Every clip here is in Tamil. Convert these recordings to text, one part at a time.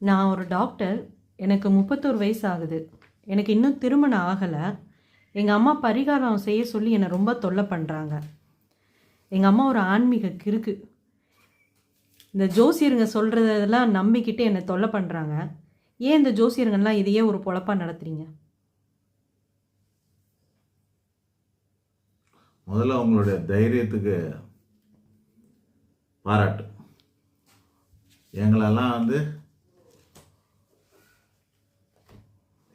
நான் ஒரு டாக்டர். எனக்கு 31 வயசு ஆகுது. எனக்கு இன்னும் திருமணம் ஆகலை. எங்கள் அம்மா பரிகாரம் செய்ய சொல்லி என்னை ரொம்ப தொல்லை பண்ணுறாங்க. எங்கள் அம்மா ஒரு ஆன்மீக கிறுக்கு. இந்த ஜோசியருங்க சொல்கிறதெல்லாம் நம்பிக்கிட்டு என்னை தொல்லை பண்ணுறாங்க. ஏன் இந்த ஜோசியருங்கெல்லாம் இதையே ஒரு பொழப்பாக நடத்துறீங்க? முதல்ல உங்களுடைய தைரியத்துக்கு பாராட்டு. எங்களெல்லாம்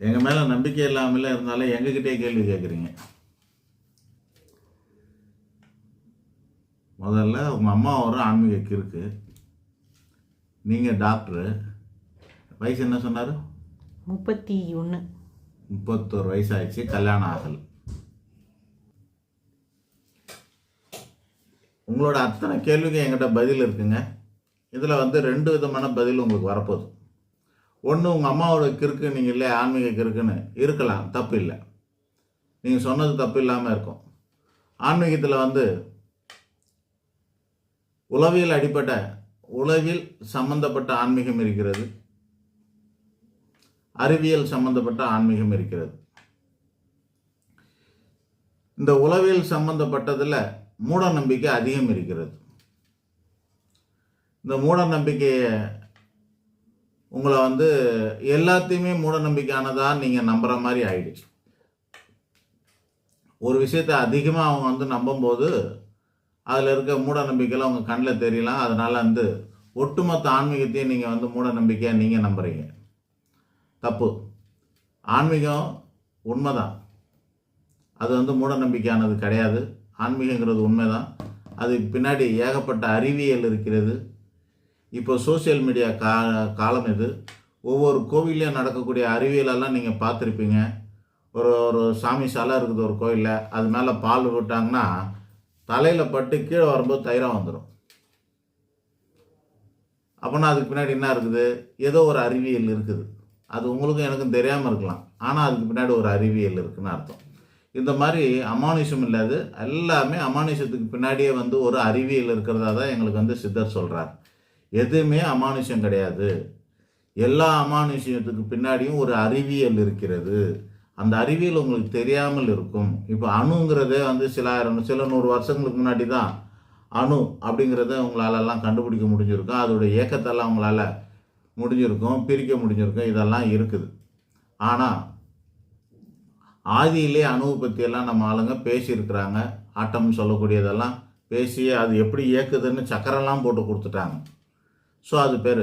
எங்கள் மேலே நம்பிக்கை இல்லாமல் இருந்தாலும் எங்ககிட்டே கேள்வி கேட்குறீங்க. முதல்ல உங்கள் அம்மா ஒரு ஆன்மீக கிறுக்கு, நீங்கள் டாக்டரு. வயசு என்ன சொன்னார்? 31. 31 வயசு ஆயிடுச்சு, கல்யாணம் ஆகலை. உங்களோட அத்தனை கேள்விக்கு என்கிட்ட பதில் இருக்குங்க. இதில் 2 விதமான பதில் உங்களுக்கு வரப்போகுது. ஒன்று, உங்கள் அம்மாவோட கிறுக்கு நீங்கள் இல்லை ஆன்மீக கிறுக்குன்னு இருக்கலாம், தப்பு இல்லை. நீங்கள் சொன்னது தப்பு இல்லாமல் இருக்கும். ஆன்மீகத்தில் உளவியல் சம்பந்தப்பட்ட ஆன்மீகம் இருக்கிறது, அறிவியல் சம்பந்தப்பட்ட ஆன்மீகம் இருக்கிறது. இந்த உளவியல் சம்பந்தப்பட்டதில் மூட நம்பிக்கை அதிகம் இருக்கிறது. இந்த மூட நம்பிக்கையை உங்களை எல்லாத்தையுமே மூட நம்பிக்கையானதா நீங்கள் நம்புகிற மாதிரி ஆயிடுச்சு. ஒரு விஷயத்தை அதிகமாக அவங்க நம்பும்போது அதில் இருக்க மூட நம்பிக்கையில் உங்கள் கண்ணில் தெரியலாம். அதனால் ஒட்டுமொத்த ஆன்மீகத்தையும் நீங்கள் மூட நம்பிக்கையாக நீங்கள் நம்புகிறீங்க. தப்பு. ஆன்மீகம் உண்மைதான், அது மூட நம்பிக்கையானது கிடையாது. ஆன்மீகங்கிறது உண்மைதான். அதுக்கு பின்னாடி ஏகப்பட்ட அறிவியல் இருக்கிறது. இப்போ சோசியல் மீடியா காலம் இது. ஒவ்வொரு கோவிலையும் நடக்கக்கூடிய அறிவியலெல்லாம் நீங்கள் பார்த்துருப்பீங்க. ஒரு சாமி சிலை இருக்குது ஒரு கோயிலில், அது மேலே பால் விட்டாங்கன்னா தலையில் பட்டு கீழே வரும்போது தைரம் வந்துடும். அப்போனா அதுக்கு பின்னாடி என்ன இருக்குது? ஏதோ ஒரு அறிவியல் இருக்குது. அது உங்களுக்கும் எனக்கும் தெரியாமல் இருக்கலாம், ஆனால் அதுக்கு பின்னாடி ஒரு அறிவியல் இருக்குதுன்னு அர்த்தம். இந்த மாதிரி அமானுஷம் இல்லாது எல்லாமே அமானுஷத்துக்கு பின்னாடியே ஒரு அறிவியல் இருக்கிறதா தான் எங்களுக்கு சித்தர் சொல்கிறார். எதுவுமே அமானுஷம் கிடையாது. எல்லா அமானுஷத்துக்கு பின்னாடியும் ஒரு அறிவியல் இருக்கிறது. அந்த அறிவியல் உங்களுக்கு தெரியாமல் இருக்கும். இப்போ அணுங்கிறதே சில 100 வருஷங்களுக்கு முன்னாடி தான் அணு அப்படிங்கிறத உங்களாலெல்லாம் கண்டுபிடிக்க முடிஞ்சிருக்கும். அதோடைய இயக்கத்தெல்லாம் உங்களால் முடிஞ்சிருக்கும், பிரிக்க முடிஞ்சிருக்கும். இதெல்லாம் இருக்குது. ஆனால் ஆதியிலே அணுவை பற்றியெல்லாம் நம்ம ஆளுங்க பேசியிருக்கிறாங்க. ஆட்டம்னு சொல்லக்கூடியதெல்லாம் பேசி அது எப்படி இயக்குதுன்னு சக்கரெல்லாம் போட்டு கொடுத்துட்டாங்க. ஸோ அது பேர்